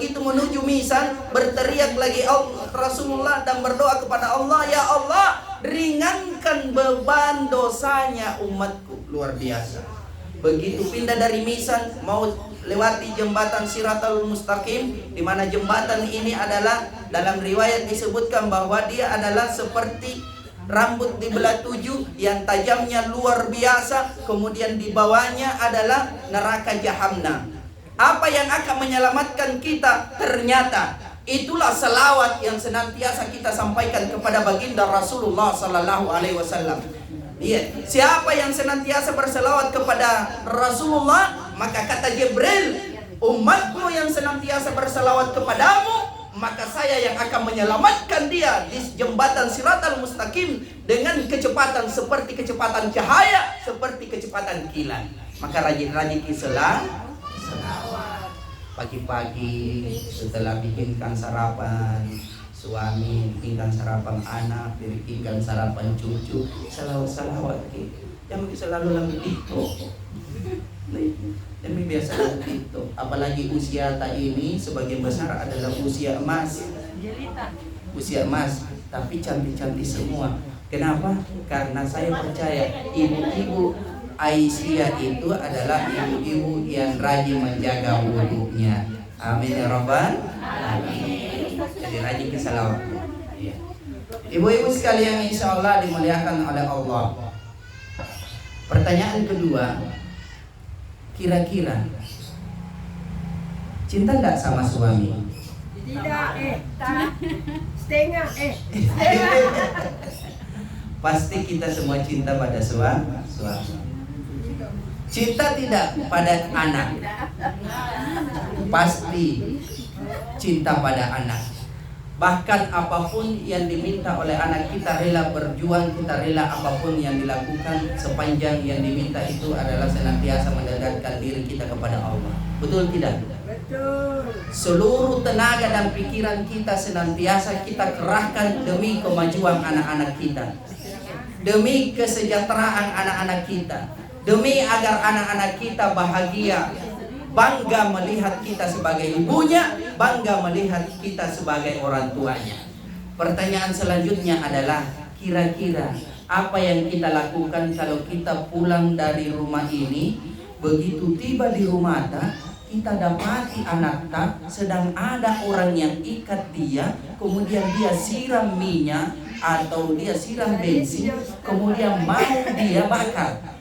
begitu menuju misan berteriak lagi Rasulullah dan berdoa kepada Allah, ya Allah, ringankan beban dosanya umatku. Luar biasa. Begitu pindah dari misan mau lewati jembatan Siratal Mustaqim, di mana jembatan ini adalah dalam riwayat disebutkan bahwa dia adalah seperti rambut dibelah 7 yang tajamnya luar biasa. Kemudian di bawahnya adalah neraka Jahannam. Apa yang akan menyelamatkan kita? Ternyata itulah selawat yang senantiasa kita sampaikan kepada baginda Rasulullah sallallahu alaihi wasallam. Iya, siapa yang senantiasa berselawat kepada Rasulullah, maka kata Jibril, umatmu yang senantiasa berselawat kepadamu, maka saya yang akan menyelamatkan dia di jembatan Siratal Mustaqim dengan kecepatan seperti kecepatan cahaya, seperti kecepatan kilat. Maka rajin-rajin selawat. Pagi-pagi setelah bikinkan sarapan suami, bikinkan sarapan anak, bikinkan sarapan cucu, salawat yang selalu lagi itu. Demi biasa itu, apalagi usia tak ini sebagian besar adalah usia emas. Usia emas, tapi cantik-cantik semua. Kenapa? Karena saya percaya ibu-ibu Aisyah itu adalah ibu-ibu yang rajin menjaga wudunya. Amin ya rabbal alamin. Jadi rajin ke salawat. Ya. Ibu-ibu sekalian insya Allah dimuliakan oleh Allah. Pertanyaan kedua, kira-kira cinta enggak sama suami? Tidak, setengah. Pasti kita semua cinta pada suami. Cinta tidak pada anak? Pasti cinta pada anak. Bahkan apapun yang diminta oleh anak kita rela berjuang, kita rela apapun yang dilakukan sepanjang yang diminta itu adalah senantiasa mendekatkan diri kita kepada Allah. Betul tidak? Betul. Seluruh tenaga dan pikiran kita senantiasa kita kerahkan demi kemajuan anak-anak kita, demi kesejahteraan anak-anak kita, demi agar anak-anak kita bahagia, bangga melihat kita sebagai ibunya, bangga melihat kita sebagai orang tuanya. Pertanyaan selanjutnya adalah, kira-kira apa yang kita lakukan kalau kita pulang dari rumah ini, begitu tiba di rumah kita dapati anak sedang ada orang yang ikat dia, kemudian dia siram minyak atau dia siram bensin, kemudian mau dia bakar.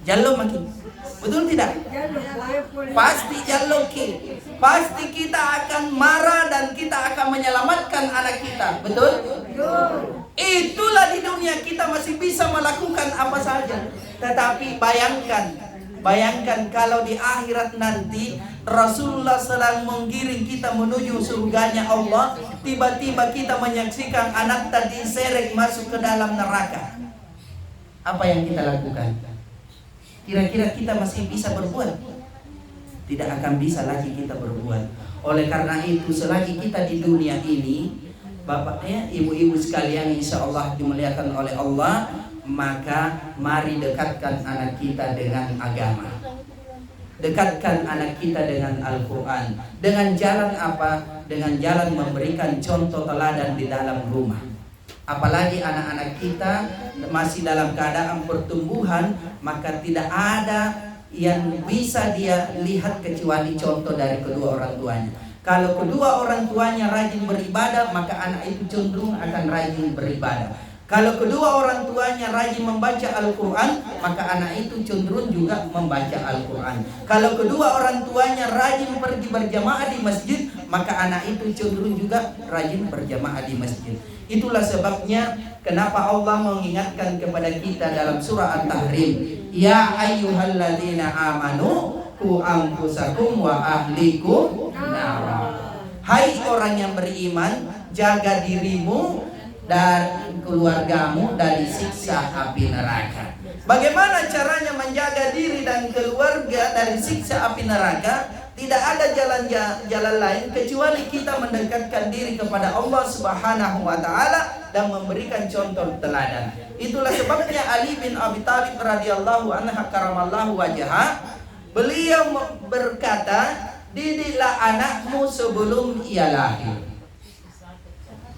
Jallo makin. Betul tidak? Pasti jallo ki. Pasti kita akan marah dan kita akan menyelamatkan anak kita. Betul? Itulah di dunia kita masih bisa melakukan apa saja. Tetapi bayangkan kalau di akhirat nanti Rasulullah sedang menggiring kita menuju surganya Allah, tiba-tiba kita menyaksikan anak tadi diseret masuk ke dalam neraka. Apa yang kita lakukan? Kira-kira kita masih bisa berbuat? Tidak akan bisa lagi kita berbuat. Oleh karena itu, selagi kita di dunia ini, bapaknya, ibu-ibu sekalian insya Allah dimuliakan oleh Allah, maka mari dekatkan anak kita dengan agama. Dekatkan anak kita dengan Al-Quran. Dengan jalan apa? Dengan jalan memberikan contoh teladan di dalam rumah. Apalagi anak-anak kita masih dalam keadaan pertumbuhan, maka tidak ada yang bisa dia lihat kecuali contoh dari kedua orang tuanya. Kalau kedua orang tuanya rajin beribadah, maka anak itu cenderung akan rajin beribadah. Kalau kedua orang tuanya rajin membaca Al-Quran, maka anak itu cenderung juga membaca Al-Quran. Kalau kedua orang tuanya rajin pergi berjamaah di masjid, maka anak itu cenderung juga rajin berjamaah di masjid. Itulah sebabnya kenapa Allah mengingatkan kepada kita dalam surah At-Tahrim, ya ayyuhalladzina amanu qu anfusakum wa ahlikum nara. Hai orang yang beriman, jaga dirimu dan keluargamu dari siksa api neraka. Bagaimana caranya menjaga diri dan keluarga dari siksa api neraka? Tidak ada jalan lain kecuali kita mendekatkan diri kepada Allah Subhanahu wa taala dan memberikan contoh teladan. Itulah sebabnya Ali bin Abi Thalib radhiyallahu anhu karamallahu wajhah, beliau berkata, didiklah anakmu sebelum ia lahir.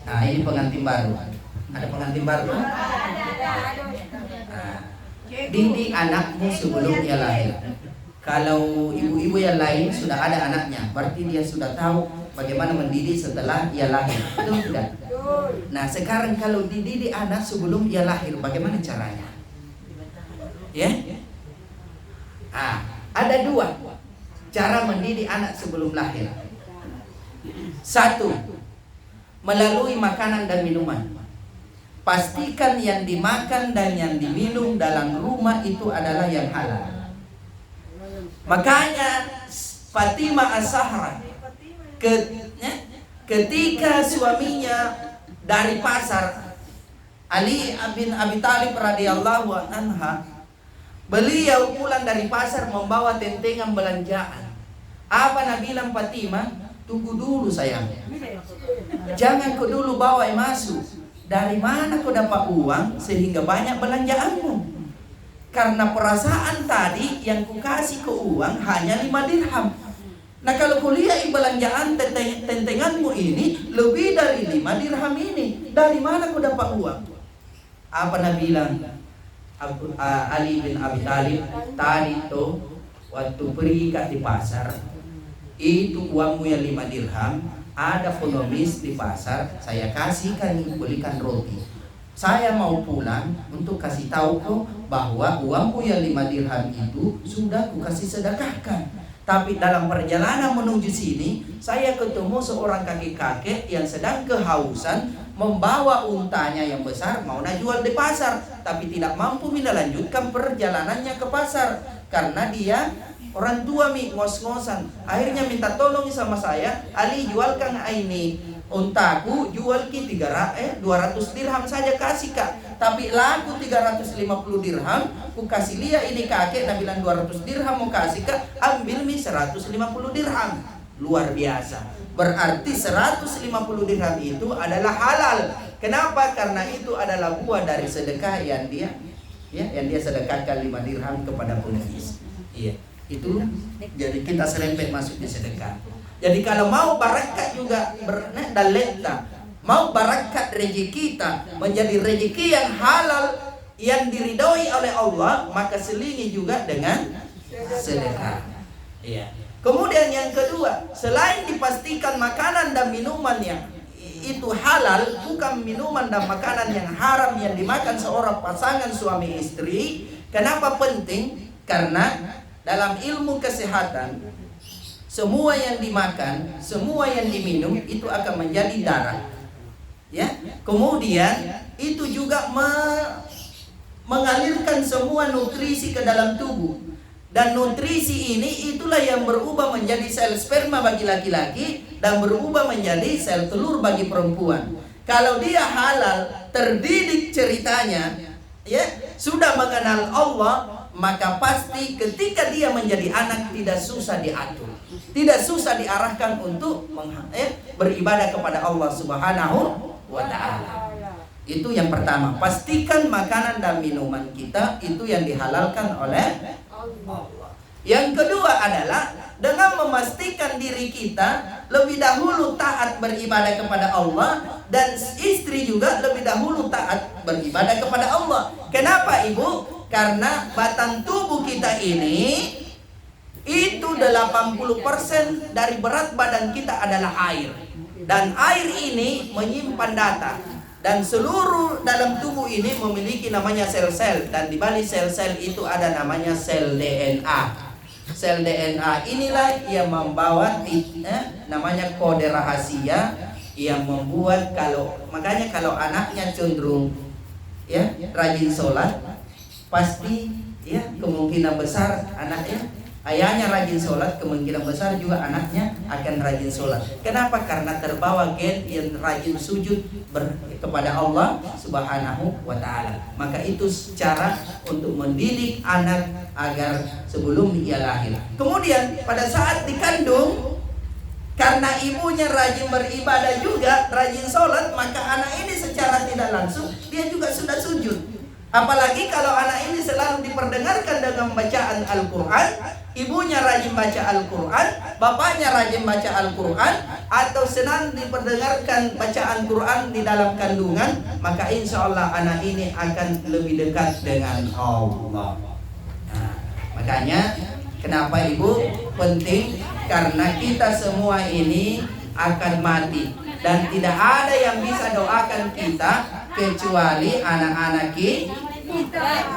Nah, ini pengantin baru. Ada pengantin baru? Nah, didik anakmu sebelum ia lahir. Kalau ibu-ibu yang lain sudah ada anaknya, berarti dia sudah tahu bagaimana mendidik setelah ia lahir. Betul tidak? Nah, sekarang kalau dididik anak sebelum ia lahir, bagaimana caranya? Ya? Ada dua cara mendidik anak sebelum lahir. Satu, melalui makanan dan minuman. Pastikan yang dimakan dan yang diminum dalam rumah itu adalah yang halal. Makanya Fatimah As-Zahra ketika suaminya dari pasar, Ali bin Abi Thalib radhiyallahu anha, beliau pulang dari pasar membawa tentengan belanjaan. Apa Nabi bilang Fatimah? Tunggu dulu sayang, jangan kau dulu bawa masuk. Dari mana kau dapat uang sehingga banyak belanjaanmu? Karena perasaan tadi yang ku kasih ke uang hanya 5 dirham. Nah, kalau kuliah belanjaan tentenganmu ini lebih dari 5 dirham ini, dari mana kau dapat uang? Apa Nabi bilang? Ali bin Abi Thalib, tadi tuh waktu pergi di pasar, itu uangmu yang 5 dirham, ada pengemis di pasar, saya kasihkan belikan roti. Saya mau pulang untuk kasih tahu kau bahwa uangmu yang 5 dirham itu sudah ku kasih sedekahkan. Tapi dalam perjalanan menuju sini, saya ketemu seorang kakek-kakek yang sedang kehausan, membawa untanya yang besar, mau jual di pasar, tapi tidak mampu melanjutkan perjalanannya ke pasar karena dia orang tua ngos-ngosan. Akhirnya minta tolong sama saya, Ali jualkan ini untaku, jual ki 200 dirham saja kasih kak, tapi laku 350 dirham, ku kasih dia ini kakek, nah bilang 200 dirham mau kasih kak, ambil mi 150 dirham. Luar biasa, berarti 150 dirham itu adalah halal. Kenapa? Karena itu adalah buah dari sedekah yang dia sedekahkan 5 dirham kepada pengemis. Iya, itu jadi kita serempet masuk di sedekah. Jadi kalau mau barakat juga bernedaleta, mau barakat rezeki kita menjadi rezeki yang halal, yang diridhoi oleh Allah, maka selingi juga dengan sedekah. Iya. Kemudian yang kedua, selain dipastikan makanan dan minuman yang itu halal, bukan minuman dan makanan yang haram yang dimakan seorang pasangan suami istri. Kenapa penting? Karena dalam ilmu kesehatan, semua yang dimakan, semua yang diminum itu akan menjadi darah. Ya. Kemudian itu juga mengalirkan semua nutrisi ke dalam tubuh. Dan nutrisi ini itulah yang berubah menjadi sel sperma bagi laki-laki dan berubah menjadi sel telur bagi perempuan. Kalau dia halal, terdidik ceritanya, ya, sudah mengenal Allah, maka pasti ketika dia menjadi anak tidak susah diatur, tidak susah diarahkan untuk beribadah kepada Allah Subhanahu wa Ta'ala. Itu yang pertama, pastikan makanan dan minuman kita itu yang dihalalkan oleh Allah. Yang kedua adalah dengan memastikan diri kita lebih dahulu taat beribadah kepada Allah, dan istri juga lebih dahulu taat beribadah kepada Allah. Kenapa Ibu? Karena batang tubuh kita ini itu 80% dari berat badan kita adalah air. Dan air ini menyimpan data. Dan seluruh dalam tubuh ini memiliki namanya sel-sel. Dan di balik sel-sel itu ada namanya sel DNA. Sel DNA inilah yang membawa namanya kode rahasia yang membuat makanya kalau anaknya cenderung rajin sholat, pasti kemungkinan besar ayahnya rajin sholat, kemungkinan besar juga anaknya akan rajin sholat. Kenapa? Karena terbawa gen yang rajin sujud kepada Allah Subhanahu wa Ta'ala. Maka itu cara untuk mendidik anak agar sebelum ia lahir. Kemudian pada saat dikandung, karena ibunya rajin beribadah juga, rajin sholat, maka anak ini secara tidak langsung dia juga sudah sujud. Apalagi kalau anak ini selalu diperdengarkan dengan bacaan Al-Quran, ibunya rajin baca Al-Quran, bapaknya rajin baca Al-Quran, atau senang diperdengarkan bacaan Quran di dalam kandungan, maka insya Allah anak ini akan lebih dekat dengan Allah. Nah, makanya kenapa ibu penting? Karena kita semua ini akan mati, dan tidak ada yang bisa doakan kita kecuali anak-anak kita.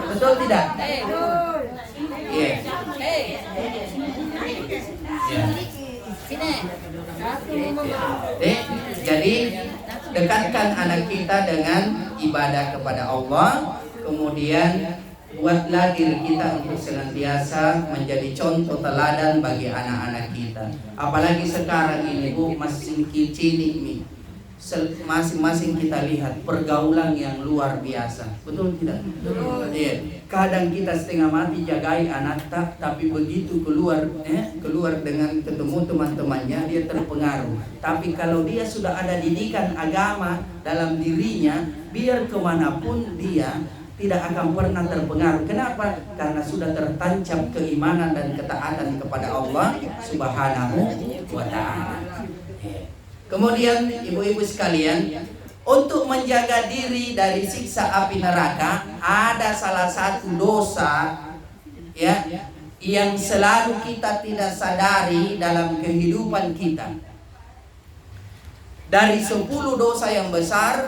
Betul tidak? Betul. Iya. Jadi dekatkan anak kita dengan ibadah kepada Allah, kemudian buatlah diri kita untuk senantiasa menjadi contoh teladan bagi anak-anak kita. Apalagi sekarang ini Bu, masih kecil nih, masing-masing kita lihat pergaulan yang luar biasa, betul tidak? Iya. Kadang kita setengah mati jagai anak tapi begitu keluar dengan ketemu teman-temannya dia terpengaruh. Tapi kalau dia sudah ada didikan agama dalam dirinya, biar kemanapun dia tidak akan pernah terpengaruh. Kenapa? Karena sudah tertancap keimanan dan ketaatan kepada Allah Subhanahu wa Ta'ala. Kemudian ibu-ibu sekalian, untuk menjaga diri dari siksa api neraka, ada salah satu dosa ya yang selalu kita tidak sadari dalam kehidupan kita. Dari 10 dosa yang besar,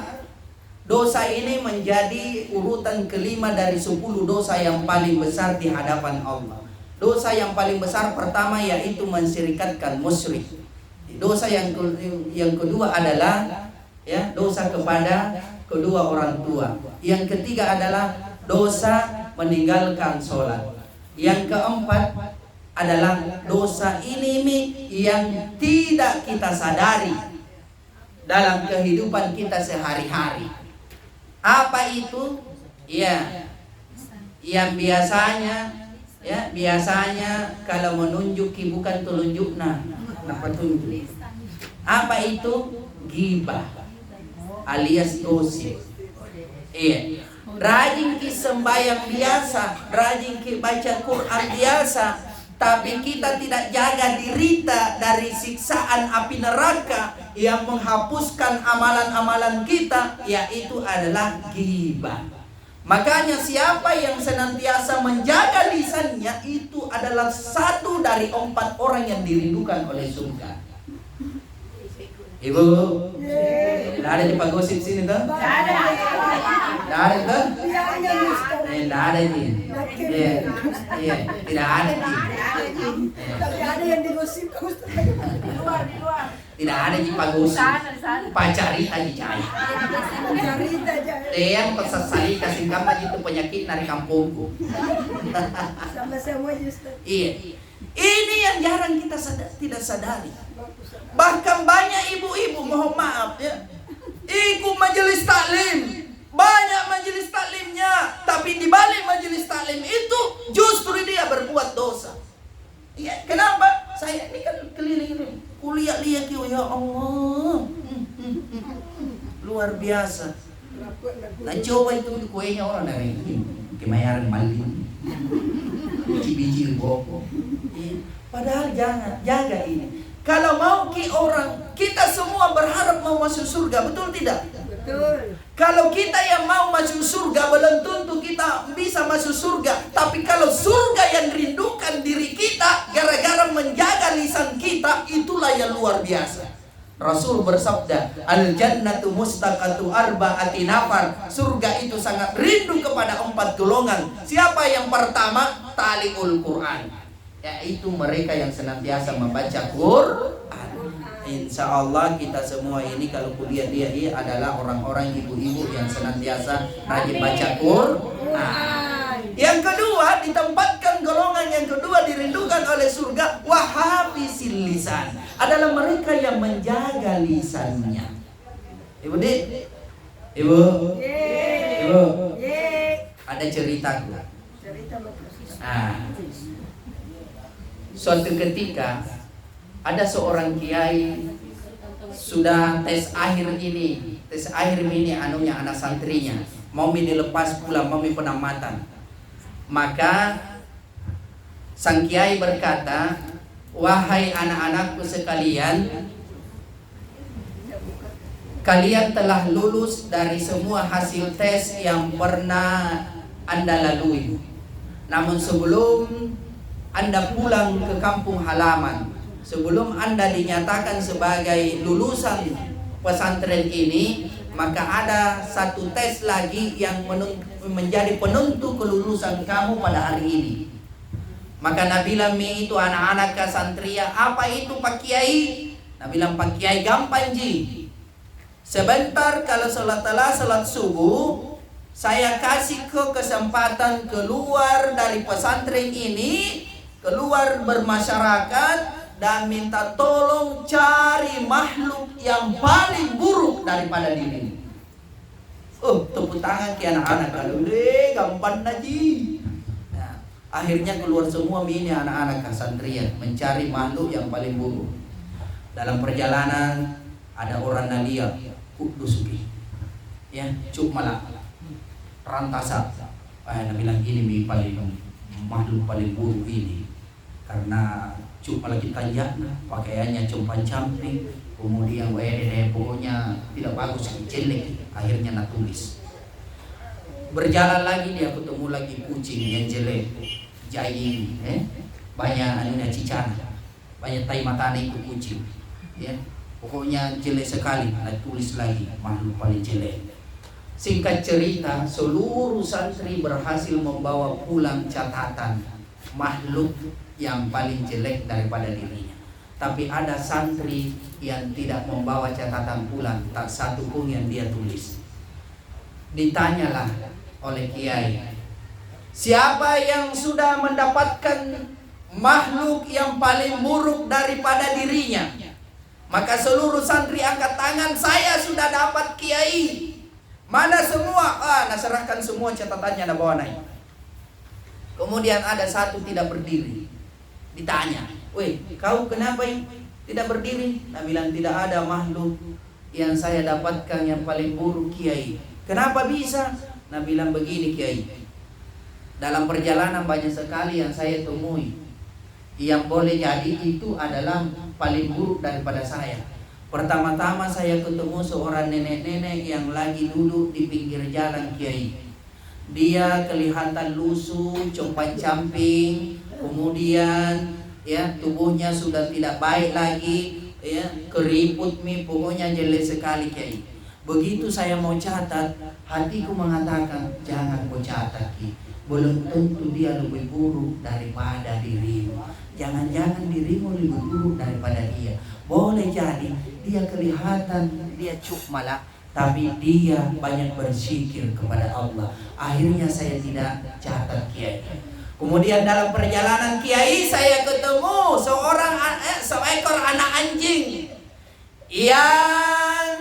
dosa ini menjadi urutan kelima dari 10 dosa yang paling besar di hadapan Allah. Dosa yang paling besar pertama yaitu mensyirikatkan musyrik. Dosa yang kedua adalah dosa kepada kedua orang tua. Yang ketiga adalah dosa meninggalkan sholat. Yang keempat adalah dosa ini yang tidak kita sadari dalam kehidupan kita sehari-hari. Apa itu? Yang biasanya kalau menunjuk bukan telunjukna, petunjuk. Apa itu? Ghibah alias gosip. Rajin ki sembahyang biasa, rajin ki baca Quran biasa, tapi kita tidak jaga diri kita dari siksaan api neraka yang menghapuskan amalan-amalan kita, yaitu adalah ghibah. Makanya siapa yang senantiasa menjaga lisannya itu adalah satu dari 4 orang yang dirindukan oleh surga. Ibu, tidak ada di pagosip sini tuh? Tidak ada. Tidak ada tuh? Tidak ada ini. Iya, tidak ada ini. Tapi ada yang digosip di luar. Tidak ada di pagosip. Pacarita di cai. Cerita aja. Yang pesasari kasih kamu itu penyakit dari kampungku. Sama-sama justru. Iya. Ini yang jarang kita tidak sadari. Bahkan banyak ibu-ibu, mohon maaf ya, ikut majelis taklim, banyak majelis taklimnya, tapi di balik majelis taklim itu justru dia berbuat dosa. Iya, kenapa? Saya ini kan keliling kuliah lihat ya Allah, luar biasa. Nah coba itu kuenya orang dari kemayaran malin, biji-biji boko. Padahal jangan jaga ini. Kalau mau kita semua berharap mau masuk surga, betul tidak? Betul. Kalau kita yang mau masuk surga, belum tentu kita bisa masuk surga. Tapi kalau surga yang rindukan diri kita gara-gara menjaga lisan kita, itulah yang luar biasa. Rasul bersabda, al-jannatu mustaqatu arba'ati nafar. Surga itu sangat rindu kepada 4 golongan. Siapa yang pertama? Taliul Quran, yaitu mereka yang senantiasa membaca Quran. Insya Allah kita semua ini kalau kuliah dia adalah orang-orang ibu-ibu yang senantiasa rajin baca Quran. Yang kedua, ditempatkan golongan yang kedua dirindukan oleh surga, wahafisil lisan, adalah mereka yang menjaga lisannya. Ibu Dik, Ibu, ada ceritaku. Suatu ketika ada seorang kiai sudah tes akhir ini anunya anak santrinya. mau dilepas pula, mau penamatan. Maka sang kiai berkata, wahai anak-anakku sekalian, kalian telah lulus dari semua hasil tes yang pernah Anda lalui. Namun sebelum Anda pulang ke kampung halaman, sebelum Anda dinyatakan sebagai lulusan pesantren ini, maka ada satu tes lagi yang menjadi penentu kelulusan kamu pada hari ini. Maka Nabi bilang, itu anak-anak kasantria, apa itu Pak Kiai? Nabi bilang, Pak Kiai gampang ji. Sebentar kalau salat subuh, saya kasih kesempatan keluar dari pesantren ini, keluar bermasyarakat dan minta tolong cari makhluk yang paling buruk daripada diri. Tepuk tangan ke anak-anak kalau gampang naji. Nah, akhirnya keluar semua ini anak-anak kasantria mencari makhluk yang paling buruk. Dalam perjalanan ada orang nalia, kudusuki, ya, cuk malak, rantasa. Nabi bilang ini paling makhluk paling buruk ini, karena cuk malak kita pakaiannya cumpan camping, kemudian pokoknya tidak bagus, jelek. Akhirnya nak tulis. Berjalan lagi dia ketemu lagi kucing yang jelek, jaing, banyak cicana, banyak tai matane itu kucing, ya. Pokoknya jelek sekali. Tulis lagi makhluk paling jelek. Singkat cerita, seluruh santri berhasil membawa pulang catatan makhluk yang paling jelek daripada dirinya. Tapi ada santri yang tidak membawa catatan pulang, tak satu pun yang dia tulis. Ditanyalah oleh kiai, siapa yang sudah mendapatkan makhluk yang paling buruk daripada dirinya? Maka seluruh santri angkat tangan, saya sudah dapat kiai. Mana semua? Serahkan semua catatannya, ada bawa naik. Kemudian ada satu tidak berdiri. Ditanya, weh, kau kenapa tidak berdiri? Nah bilang, tidak ada makhluk yang saya dapatkan yang paling buruk kiai. Kenapa bisa? Nah bilang begini kiai, dalam perjalanan banyak sekali yang saya temui, yang boleh jadi itu adalah paling buruk daripada saya. Pertama-tama saya ketemu seorang nenek-nenek yang lagi duduk di pinggir jalan kiai. Dia kelihatan lusuh, compang-camping, kemudian ya tubuhnya sudah tidak baik lagi, ya keriput pokoknya jelek sekali kiai. Begitu saya mau catat, hatiku mengatakan jangan kau catat ki. Belum tentu dia lebih buruk daripada dirimu. Jangan-jangan dirimu lebih buruk daripada dia. Boleh jadi dia kelihatan dia cuk malak, tapi dia banyak berzikir kepada Allah. Akhirnya saya tidak catat kiai. Kemudian dalam perjalanan kiai saya ketemu seekor anak anjing yang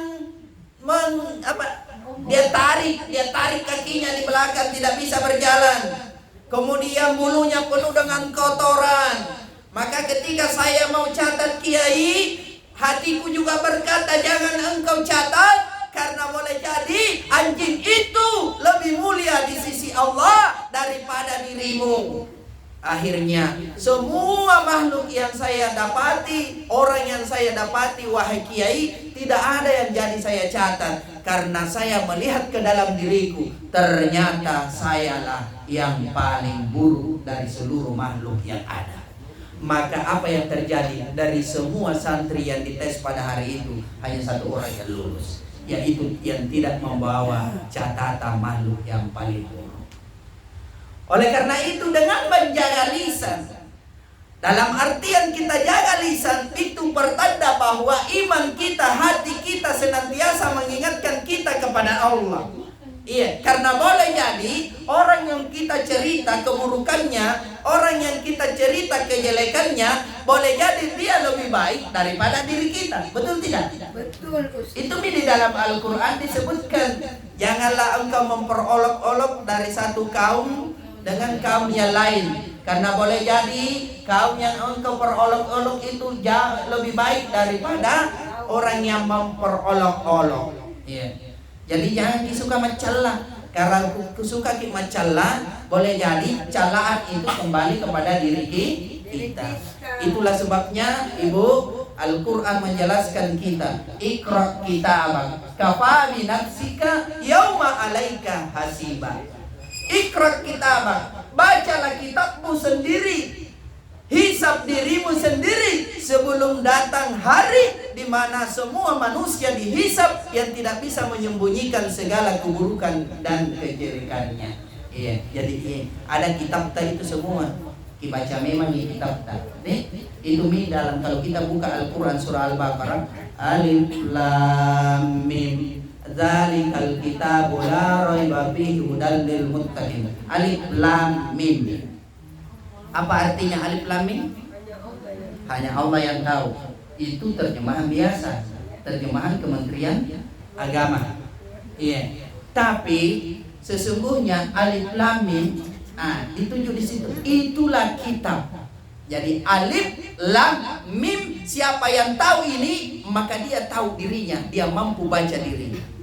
dia tarik kakinya di belakang, tidak bisa berjalan. Kemudian bulunya penuh dengan kotoran. Maka ketika saya mau catat kiai, hatiku juga berkata jangan engkau catat, karena boleh jadi anjing itu lebih mulia di sisi Allah daripada dirimu. Akhirnya semua makhluk yang saya dapati, orang yang saya dapati wahai kiai, tidak ada yang jadi saya catat, karena saya melihat ke dalam diriku, ternyata sayalah yang paling buruk dari seluruh makhluk yang ada. Maka apa yang terjadi? Dari semua santri yang dites pada hari itu, hanya satu orang yang lulus, yaitu yang tidak membawa catatan makhluk yang paling buruk. Oleh karena itu, dengan menjaga lisan, dalam artian kita jaga lisan, itu pertanda bahwa iman kita, hati kita senantiasa mengingatkan kita kepada Allah. Iya, karena boleh jadi orang yang kita cerita keburukannya, orang yang kita cerita kejelekannya, boleh jadi dia lebih baik daripada diri kita. Betul tidak? Betul, Ustaz. Itu di dalam Al-Quran disebutkan, janganlah engkau memperolok-olok dari satu kaum dengan kaum yang lain, karena boleh jadi kaum yang engkau perolok-olok itu jauh lebih baik daripada orang yang memperolok-olok. Iya. Jadi jangan disuka mencela, Karena suka ki macalla, boleh jadi calaan itu kembali kepada diri kita. Itulah sebabnya Ibu, Al-Quran menjelaskan kita, Iqra kitabak kafa bi nafsika yauma alaika hasiba. Iqra kitabak, bacalah kitabmu sendiri, hisab dirimu sendiri sebelum datang hari di mana semua manusia dihisab, yang tidak bisa menyembunyikan segala keburukan dan kejelekannya. Iya, jadi ada kitab itu semua. Dibaca memang di kitab nih. Itu dalam, kalau kita buka Al-Quran surah Al-Baqarah, Alif Lam Mim Dzalikal kitabu la raiba fihi hudal lil muttaqin. Alif Lam Mim. Apa artinya Alif Lam Mim? Hanya Allah yang tahu. Itu terjemahan biasa, terjemahan Kementerian Agama. Iya. Tapi sesungguhnya Alif Lam Mim ditunjuk di situ. Itulah kitab. Jadi Alif Lam Mim, siapa yang tahu ini maka dia tahu dirinya, dia mampu baca dirinya.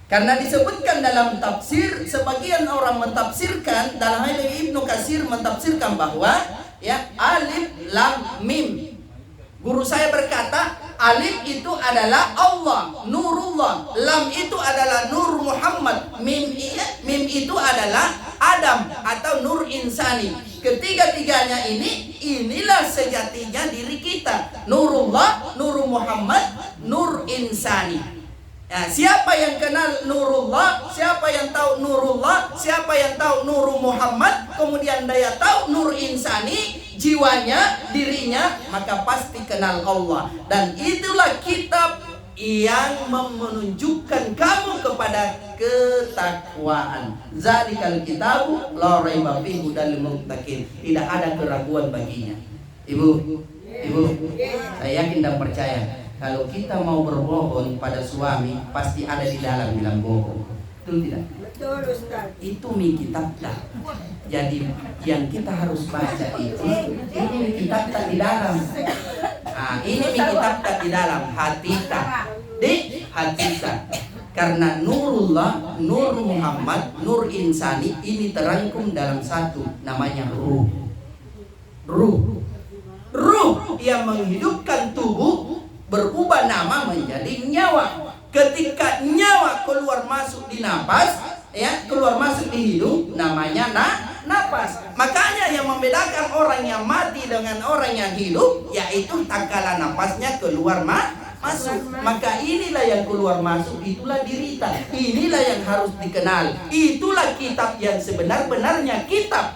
Karena disebutkan dalam tafsir, sebagian orang mentafsirkan, dalam hal ini Ibnu Katsir mentafsirkan bahwa Alif Lam Mim. Guru saya berkata, Alif itu adalah Allah, Nurullah. Lam itu adalah Nur Muhammad. Mim itu adalah Adam atau Nur Insani. Ketiga-tiganya inilah sejatinya diri kita. Nurullah, Nur Muhammad, Nur Insani. Siapa yang kenal Nurullah, siapa yang tahu Nurullah, siapa yang tahu Nur Muhammad, kemudian dia tahu Nur Insani, jiwanya, dirinya, maka pasti kenal Allah. Dan itulah kitab yang menunjukkan kamu kepada ketakwaan. Zalikal kitabu la raiba fihi hudal lil muttaqin. Tidak ada keraguan baginya. Ibu, saya yakin dan percaya, kalau kita mau berbohong pada suami, pasti ada di dalam bilang bohong. Betul tidak? Betul, Ustaz. Itu kitab tak. Jadi yang kita harus baca itu, ini kitab tak di dalam. Ini kitab tak di dalam hati tak. Di hati tak. Karena Nurullah, Nur Muhammad, Nur Insani ini terangkum dalam satu, namanya ruh. Ruh yang menghidupkan tubuh berubah nama menjadi nyawa. Ketika nyawa keluar masuk di napas, keluar masuk di hidung, namanya napas. Makanya yang membedakan orang yang mati dengan orang yang hidup, yaitu tak kala napasnya keluar masuk. Maka inilah yang keluar masuk, itulah dirita. Inilah yang harus dikenal. Itulah kitab yang sebenar-benarnya kitab.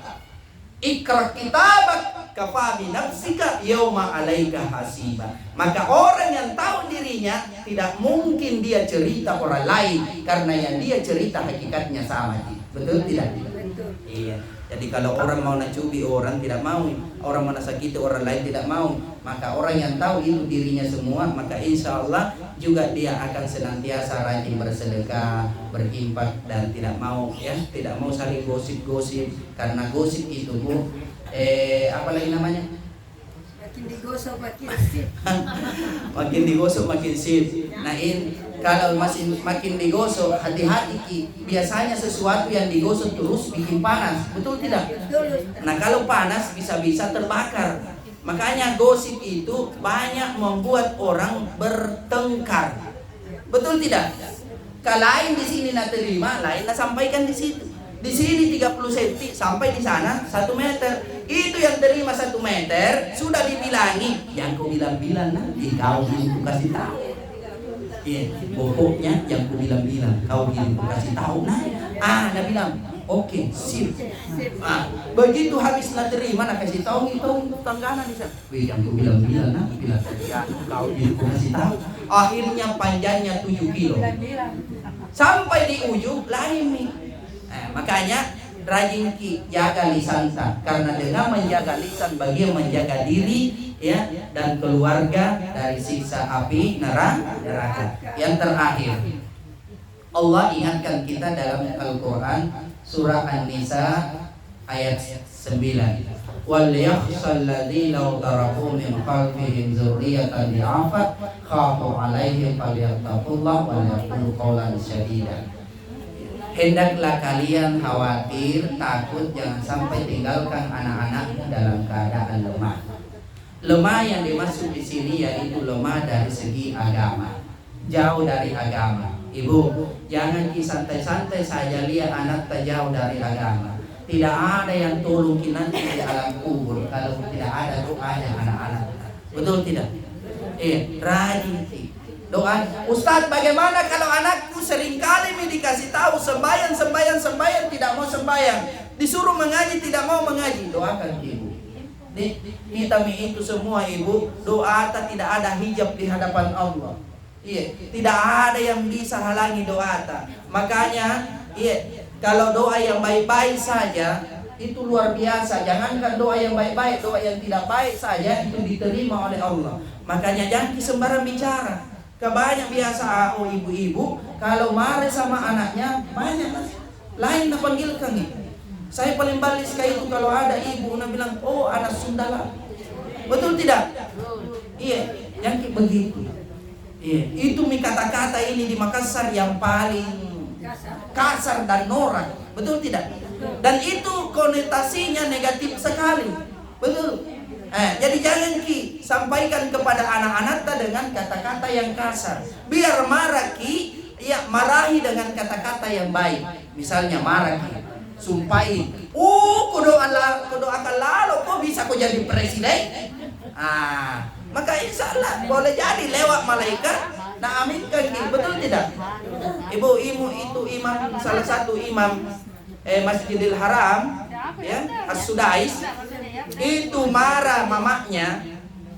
Iqra kitabak kafa bi nafsika yauma alaika hasiba. Maka orang yang tahu dirinya tidak mungkin dia cerita orang lain, karena yang dia cerita hakikatnya sama. Betul tidak? Betul. Iya. Jadi kalau orang mau nacubi orang tidak mau, orang mau nasakiti orang lain tidak mau, maka orang yang tahu itu dirinya semua, maka insya Allah juga dia akan senantiasa rajin bersedekah, berinfak, dan tidak mau saling gosip-gosip. Karena gosip itu apa lagi namanya? Makin digosok makin sip. Makin digosok makin sip. Nah kalau makin digosok, hati-hati Ki. Biasanya sesuatu yang digosok terus bikin panas, betul tidak? Betul. Nah kalau panas bisa terbakar. Makanya gosip itu banyak membuat orang bertengkar, betul tidak? Kalau lain di sini nak terima, lain nak sampaikan di situ. Di sini 30 cm, sampai di sana 1 meter. Itu yang terima 1 meter sudah dibilangi. Yang kau bilang-bilang nanti kau itu kasih tahu. Iya, pokoknya yang ku bilang-bilang kau ini ku kasih tahu. Dia bilang, oke, sip. Begitu habis nak terima, nak kasih tahu itu tanggana di sana. Yang ku bilang-bilang bilang ya kau ini ku kasih tahu. Akhirnya panjangnya 7 kilo. Sampai di ujung lain nih. Makanya rajin Ki jaga lisan, karena dengan menjaga lisan bagian menjaga diri dan keluarga dari siksa api neraka. Yang terakhir, Allah ingatkan kita dalam Al-Quran surah An-Nisa ayat 9. Wal yakhshal ladzina law taraku min khalfihim dzurriyyatan dha'afan khafu 'alaihim falyattaqullaha wa yaqulu qawlan sadida. hendaklah kalian khawatir, takut jangan sampai tinggalkan anak-anakmu dalam keadaan lemah. Lemah yang dimaksud di sini yaitu lemah dari segi agama, jauh dari agama. Ibu, jangan santai-santai saja lihat anak jauh dari agama. Tidak ada yang tolong nanti di alam kubur kalau tidak ada doanya anak-anak. Betul tidak? Rajin doa. Ustadz, bagaimana kalau anakku seringkali dikasih tahu sembahyang tidak mau sembahyang, disuruh mengaji tidak mau mengaji? Doakan ibu. Kita itu semua ibu doa tidak ada hijab di hadapan Allah. Tidak ada yang bisa halangi doa. Makanya kalau doa yang baik-baik saja itu luar biasa. Jangankan doa yang baik-baik, doa yang tidak baik saja itu diterima oleh Allah. Makanya jangan sembarang bicara. Kebanyak biasa ibu-ibu kalau marah sama anaknya banyak lain panggilkan nih. Saya paling balik sekali itu kalau ada ibu bilang, oh anak Sundala. Betul tidak? Yang begitu. Itu kata-kata ini di Makassar yang paling kasar dan norak. Betul tidak? Dan itu konotasinya negatif sekali. Betul. Jadi jangan sampaikan kepada anak-anak dengan kata-kata yang kasar. Biar marah marahi dengan kata-kata yang baik. Misalnya marah sumpahin, kudoakan lalu kok bisa kok jadi presiden. Maka insya Allah boleh jadi lewat malaikat. Nah aminkan betul tidak? Ibu itu imam, salah satu imam Masjidil Haram, As-Sudais. Itu marah mamanya,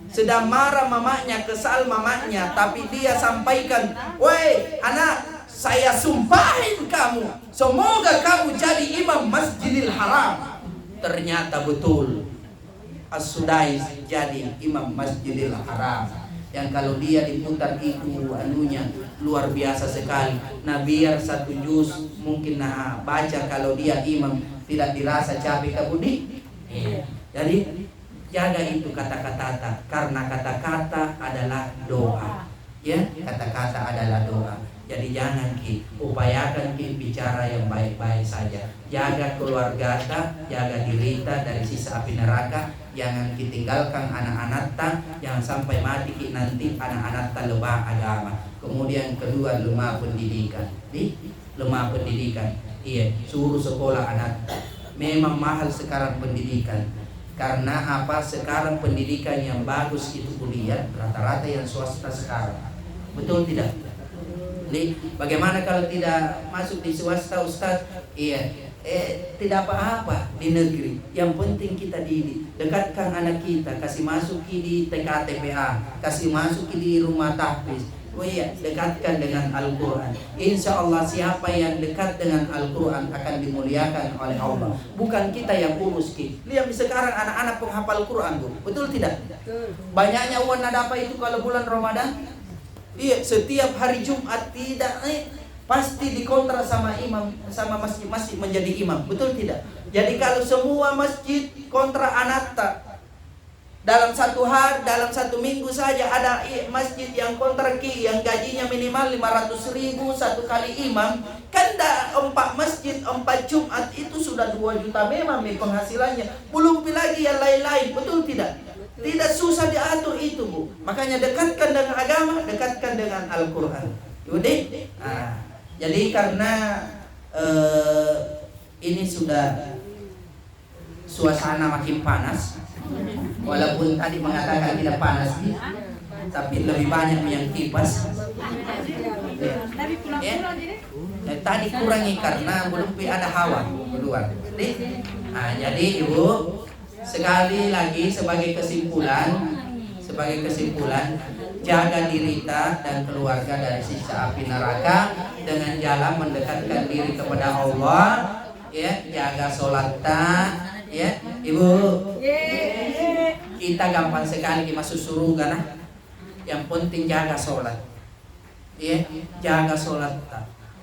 sedang marah mamanya, kesal mamanya, tapi dia sampaikan, woi anak, saya sumpahin kamu, semoga kamu jadi imam Masjidil Haram. Ternyata betul, As-Sudais jadi imam Masjidil Haram. Yang kalau dia diputar itu luar biasa sekali. Nah biar satu juz mungkin baca kalau dia imam tidak dirasa capek kabudi. Jadi jaga itu kata-kata, karena kata-kata adalah doa. Kata-kata adalah doa. Jadi jangan upayakan bicara yang baik-baik saja. Jaga keluarga, jaga diri dari sisa api neraka. Jangan tinggalkan anak-anak, jangan sampai mati nanti anak-anak lemah agama. Kemudian kedua, lemah pendidikan. Lemah pendidikan. Suruh sekolah anak. Memang mahal sekarang pendidikan. Karena apa? Sekarang pendidikan yang bagus itu kuliah rata-rata yang swasta sekarang. Betul tidak? Bagaimana kalau tidak masuk di swasta, Ustaz? Tidak apa-apa di negeri. Yang penting kita didik. Dekatkan anak kita, kasih masuk di TKTPA, kasih masuk di rumah tahfiz. Dekatkan dengan Al-Quran. Insya Allah siapa yang dekat dengan Al-Quran akan dimuliakan oleh Allah. Bukan kita yang urus. Lihat sekarang anak-anak penghafal Quran tuh. Betul tidak? Banyaknya uang apa itu kalau bulan Ramadan? Setiap hari Jumat tidak pasti dikontrak sama imam, sama masjid-masjid menjadi imam. Betul tidak? Jadi kalau semua masjid kontrak anak dalam satu hari, dalam satu minggu saja ada masjid yang kontrak yang gajinya minimal 500.000 satu kali imam, kan 4 masjid 4 Jumat itu sudah 2 juta memang penghasilannya. Belum lagi yang lain-lain. Betul tidak? Tidak susah diatur itu, Bu. Makanya dekatkan dengan agama, dekatkan dengan Al-Quran. Jadi karena ini sudah suasana makin panas. Walaupun tadi mengatakan tidak panas, tapi lebih banyak yang kipas. Tadi kurangi karena belum ada hawa keluar. Jadi Ibu, sekali lagi sebagai kesimpulan, jaga diri dan keluarga dari siksa api neraka dengan jalan mendekatkan diri kepada Allah. Jaga sholat Ibu. Kita gampang sekali masuk surga Yang penting jaga sholat. Jaga sholat.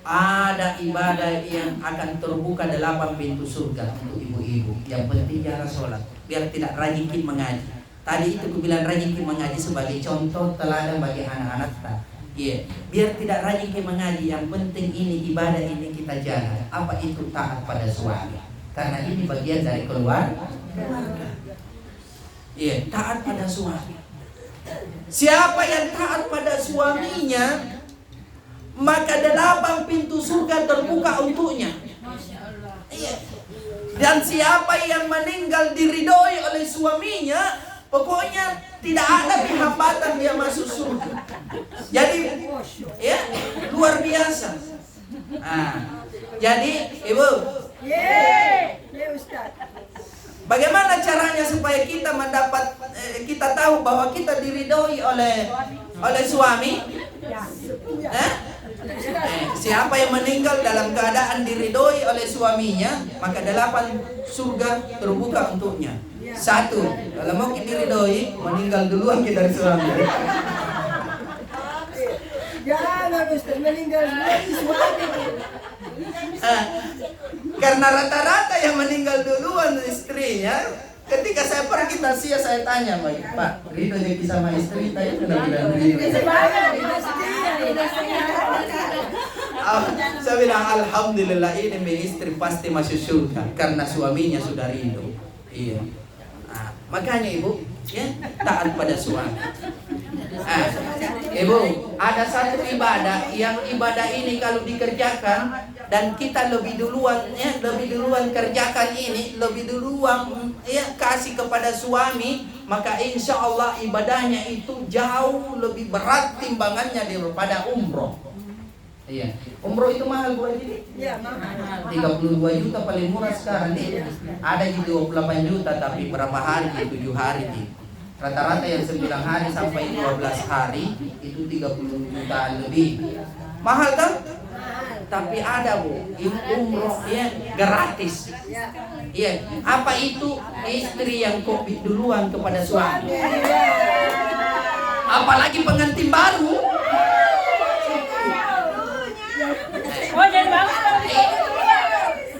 Ada ibadah yang akan terbuka 8 pintu surga untuk ibu-ibu. Yang penting jaga sholat. Biar tidak rajin mengaji. Tadi itu aku bilang rajin mengaji sebagai contoh teladan bagi anak-anak. Iya, biar tidak rajin ke mengaji, yang penting ini ibadah ini kita jaga. Apa itu taat pada suami? Karena ini bagian dari keluarga. Iya, taat pada suami. Siapa yang taat pada suaminya, maka 8 pintu surga terbuka untuknya. Iya. Dan siapa yang meninggal diridhoi oleh suaminya, pokoknya tidak ada hambatan dia masuk surga. Jadi, ya luar biasa. Jadi, Ibu, bagaimana caranya supaya kita mendapat, kita tahu bahwa kita diridhoi oleh suami? Siapa yang meninggal dalam keadaan diridhoi oleh suaminya, maka 8 surga terbuka untuknya. 1, kalau mau kita diridhoi, meninggal duluan kita dari suami. Jangan Ustaz, meninggal duluan suami. Karena rata-rata yang meninggal duluan istrinya, ketika saya pergi Tasya, saya tanya, Pak, ridho jadi sama istri, saya sudah bilang ridho. Saya bilang alhamdulillah, ini istri pasti masuk surga karena suaminya sudah ridho. Iya. Makanya Ibu, ya, taat pada suami. Ibu, ada satu ibadah yang ibadah ini kalau dikerjakan dan kita lebih duluan kerjakan ini, lebih duluan ya kasih kepada suami, maka insya Allah ibadahnya itu jauh lebih berat timbangannya daripada umroh. Iya, umroh itu mahal Bu Haji? Iya, mahal. 32 juta paling murah sekarang nih. Ada yang 28 juta tapi berapa hari? 7 hari nih. Rata-rata yang 9 hari sampai 12 hari itu 30 jutaan lebih. Mahal kan? Tapi ada Bu, umroh ya gratis. Iya, apa itu istri yang kopi duluan kepada suami? Apalagi pengantin baru. Oh, jadi bagus.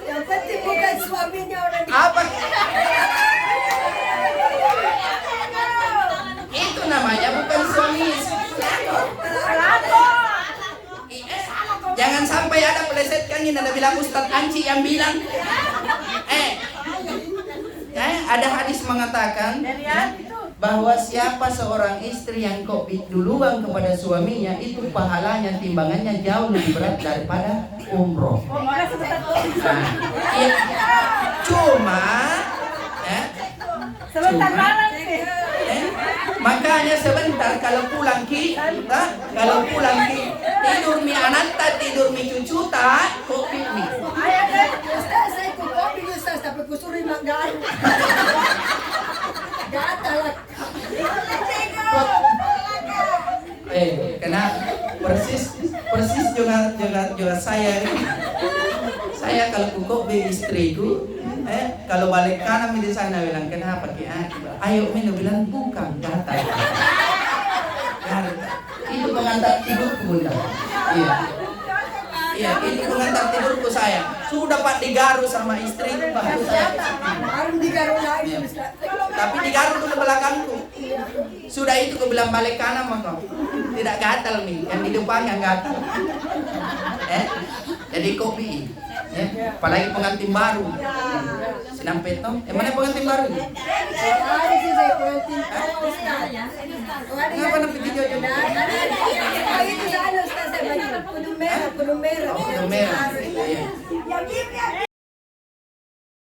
Yang penting bukan suaminya orang Apa? Itu namanya bukan suami. Jangan sampai ada plesetkan ini, ada bilang Ustadz Anci yang bilang. Ada hadis mengatakan bahwa siapa seorang istri yang kopi duluan kepada suaminya, itu pahalanya timbangannya jauh lebih berat daripada umroh. Iya. Cuma Sebentar banget sih. makanya sebentar kalau pulang tidur mi ananta, tidur mi cucuta, kopi mi. Ustaz, saya ikut kopi Ustaz, tapi kusuri mak gatal. Kena persis juga saya kalau kopi istriku, kalau balik kanan di sana bilang kenapa ayo minum, bilang bukan gatal. Itu pengantar tidurku Bunda. Iya, itu pengantar tidurku saya. Sudah Pak digaru sama istri baru saya. Baru digaru lagi Ustaz. Tapi digaru dulu belakangku. Sudah itu aku bilang balik kanan maka tidak gatal nih, yang di depan yang gatal. Jadi kopi. Apalagi pengantin baru. Senang petong. Mana pengantin baru? Ada sih saya pengantin Ustaz. Kenapa nak pergi jauh-jauh? Itu sana Ustaz, saya baju kudu merah. Oh, kudu merah. Iya.